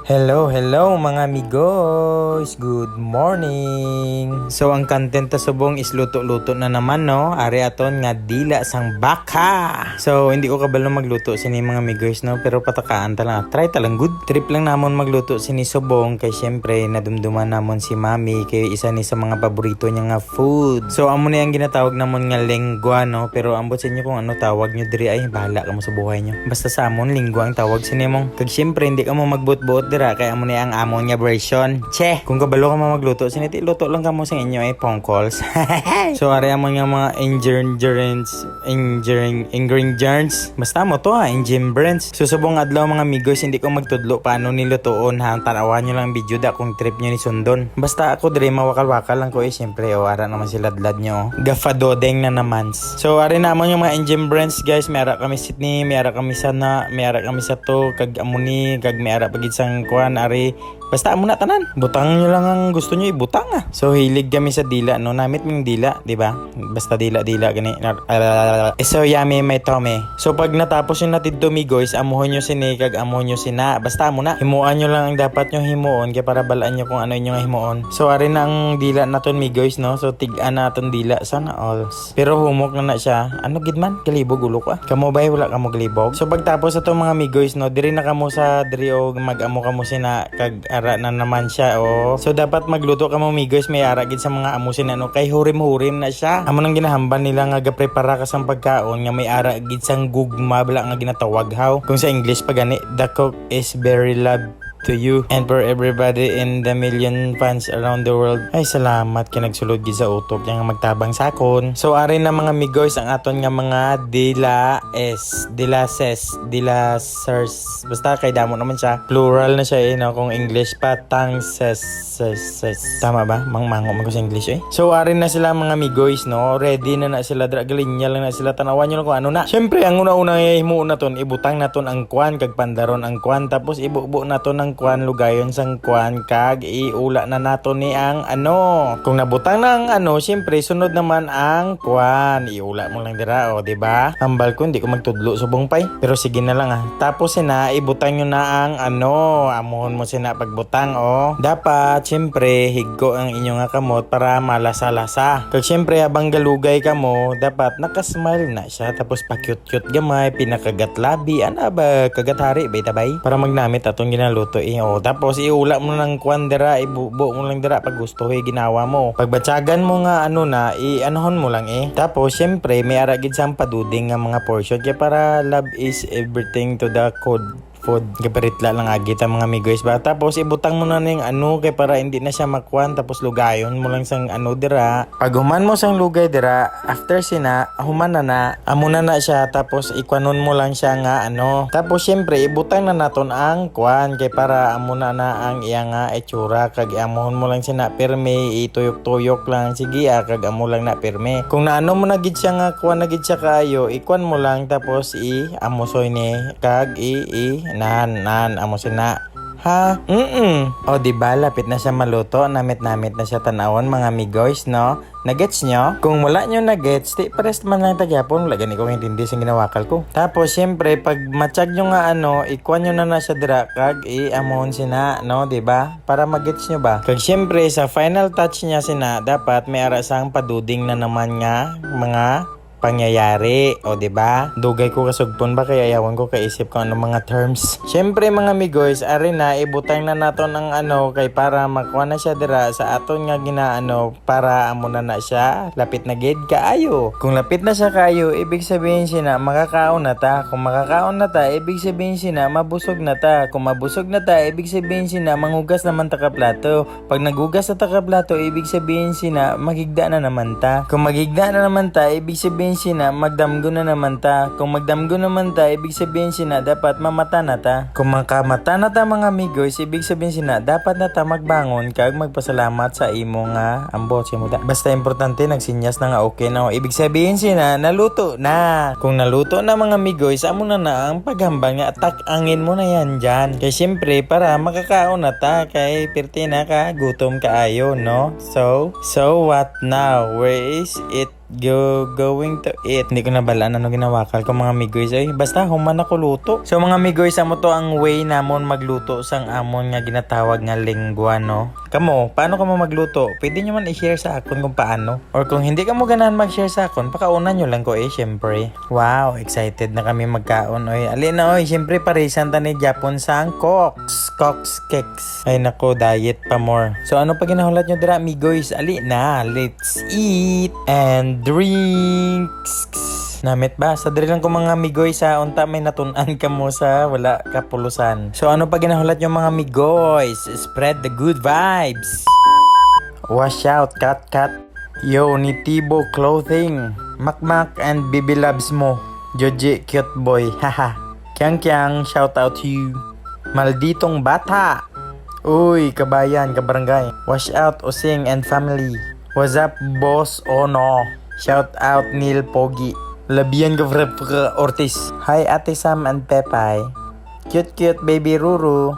Hello, hello mga amigos! Good morning! So ang content ta subong is luto-luto na naman no. Ari aton nga dila sang baka. So hindi ko kabalo magluto sini mga amigos no, pero patakaan ta lang. Try ta lang good. Trip lang namon magluto sini subong kay syempre nadumduman namon si Mami kay isa ni sa mga paborito niya nga food. So amo na yang ginatawag namon nga lengua no, pero ambot sa inyo kung ano tawag nyo diri ay bahala kamo sa buhay nyo. Basta sa amon lingua ang tawag sini mong. Kag syempre hindi ka mo magbuot-buot dira kay amo ni ang amo niya version. Che, kung kabalo ka mo magluto, siniti luto lang kamo sa inyo ay pongkols. So ari amo nga mga ingredients. Basta mo to ha, ingredients. Susubong adlaw mga amigos, hindi ko magtudlo paano nilutoon ha. Tanawan nyo lang video da kung trip nyo ni sundon. Basta ako dire mawakal-wakal lang ko syempre ara naman si ladlad nyo. Gafadodeng na naman. So ari naman yung mga ingredients guys, may ara kami sitni, may ara kami sana, may ara kami sa to, kag amuni, kag may ara pagid sang kuan ari basta amo na tanan. Butang nyo lang ang gusto nyo ibutang ah. So hilig kami sa dila no, namit ming dila, di ba? Basta dila gani. So yummy may tome. So pag natapos yung natid guys, amuhon nyo sini kag amuhon nyo sina. Basta amo na. Himuan nyo lang ang dapat nyo himuon kaya para balaan nyo kung ano yung himuon. So ari na ang dila naton guys no. So tig-an naton dila sana all. Pero humok na siya. Ano gid man? Galibog ulo ka. Kamo bay wala kamo galibog. So pagtapos ato mga guys no, diri na kamo sa diri o mag-amo kamo sina kag ara na naman siya oh. So dapat magluto ka mo guys, may ara gid sa mga amusin ano kay hurim-hurim na siya. Amo nang ginahamban nila nga gaprepara ka sang pagkaon nga may ara gid sang gugma bala nga ginatawag haw. Kung sa English pa gani, the cook is very loved to you and for everybody in the million fans around the world. Ay salamat kay nagsulod gid sa utok yang magtabang sakon. So ari na mga amigos ang aton nga mga dilasers. Basta kay damo naman siya. Plural na siya no, kung English pa tangses. Tama ba? Mangmango man ko sa English eh. So ari na sila mga amigos no. Ready na sila dra galinya lang na sila tanawan nyo lang kung ano na. Syempre ang una-una himuon naton ibutang naton ang kwan kag pandaron ang kwan tapos ibubo naton ang kwan lugayon sang kwan kag iula na nato ni ang ano. Kung nabutang na ang ano, syempre sunod naman ang kwan. Iula mo lang dira o, di ba? Hambal ko hindi ko magtudlo subong pay. Pero sige na lang ah. Tapos sina ibutang nyo na ang ano, amuhon mo sina pagbutang o. Dapat syempre higgo ang inyong nga kamot para malasa-lasa. Kag syempre habang galugay ka mo, dapat nakasmile na siya tapos pa-cute-cute gamay, pinakagat labi, ana ba kagat hari bay tabay para magnamit atong ginaluto o. Tapos iula mo ng kwan dira, ibubo mo lang dira pag gusto ginawa mo. Pagbatsagan mo nga ano na, i-anohon mo lang eh. Tapos syempre may ara gid sang paduding nga mga portion kaya para love is everything to the code food. Gaparitla lang agita mga amigos ba. Tapos ibutang mo na ng ano kay para hindi na siya makwan. Tapos lugayon mo lang sang ano dira. Pag human mo sang lugay dira, after sina human na amo na siya. Tapos ikwanon mo lang siya nga ano. Tapos syempre ibutang na naton ang kwan kay para amo na ang iya nga itsura kag amuhon mo lang siya na pirme, ituyok-tuyok lang sige kag amo lang na pirme. Kung naano mo na gid siya nga kwan na gid siya kayo, ikwan mo lang tapos amusoy ni kag nan amo sina ha. O diba lapit na siya maluto, namit na siya tanawon mga amigos no. Nagets nyo? Kung wala nyo nagets, di pares man lang tagyapon. Wala gani ko hindi sa ginawakal ko. Tapos syempre pag matsyag nyo nga ano, ikuan nyo na siya dira kag amon sina no, diba? Para magets nyo ba? Kag syempre sa final touch niya sina, dapat may ara sang paduding na naman nga mga pangyayari o diba? Dugay ko kasugpon ba kaya yawan ko kaisip ko ano mga terms. Syempre mga amigos, ari na ibutang na naton ang ano kay para makuha na siya dira sa aton nga ginaano para amo na siya lapit na gid kaayo. Kung lapit na siya kaayo, ibig sabihin sina makakaon na ta. Kung makakaon na ta, ibig sabihin sina mabusog na ta. Kung mabusog na ta, ibig sabihin sina manghugas naman ta ka plato. Pag naghugas na ta ka plato, ibig sabihin sina magigda na naman ta. Kung magigda na naman ta, ibig sabihin sina magdamgo na naman ta. Kung magdamgo naman ta, ibig sabihin sina dapat mamata na ta. Kung makamata na ta mga amigos, ibig sabihin sina dapat na ta magbangon kag magpasalamat sa imo nga ambot si muda. Basta importante nagsinyas na nga okay na. Ibig sabihin sina naluto na. Kung naluto na mga amigos, amo na ang paghambal nga tak-angin mo na yan dyan. Kaya syempre para makakaon na ta kay pirti na ka gutom kaayo no. So what now? Where is it going to eat. Hindi ko na balaan ano ginawakal ko mga migoys. Ay, basta human ako luto. So mga migoys, amo to ang way namon magluto sang amon nga ginatawag nga lingwa, no? Kamo, paano ka mo magluto? Pwede nyo man i-share sa akon kung paano. Or kung hindi ka mo ganahan mag-share sa akon, pakaunan nyo lang ko syempre. Wow, excited na kami magkaon. Oy, alin na oy, syempre parisan ta ni Japon sang Cox cakes. Ay nako, diet pa more. So ano pa ginahulat nyo dira, migoys? Ali na, let's eat and drinks. Namit ba? Sa diri lang ko mga migoy sa unta may natunan ka mo sa wala kapulusan. So ano pa ginahulat yung mga migoys? Spread the good vibes. Wash out, cut. Yo, ni Tibo Clothing. Makmak and Bibi Loves mo. Joji, cute boy. Haha. Kyang, shout out to you. Malditong bata. Uy, kabayan, kabarangay. Wash out, Osing and family. What's up, boss? Oh no. Shout out, Neil Pogi. Labian ka Ortiz. Hi Ate Sam and Pepay. Cute baby Ruru.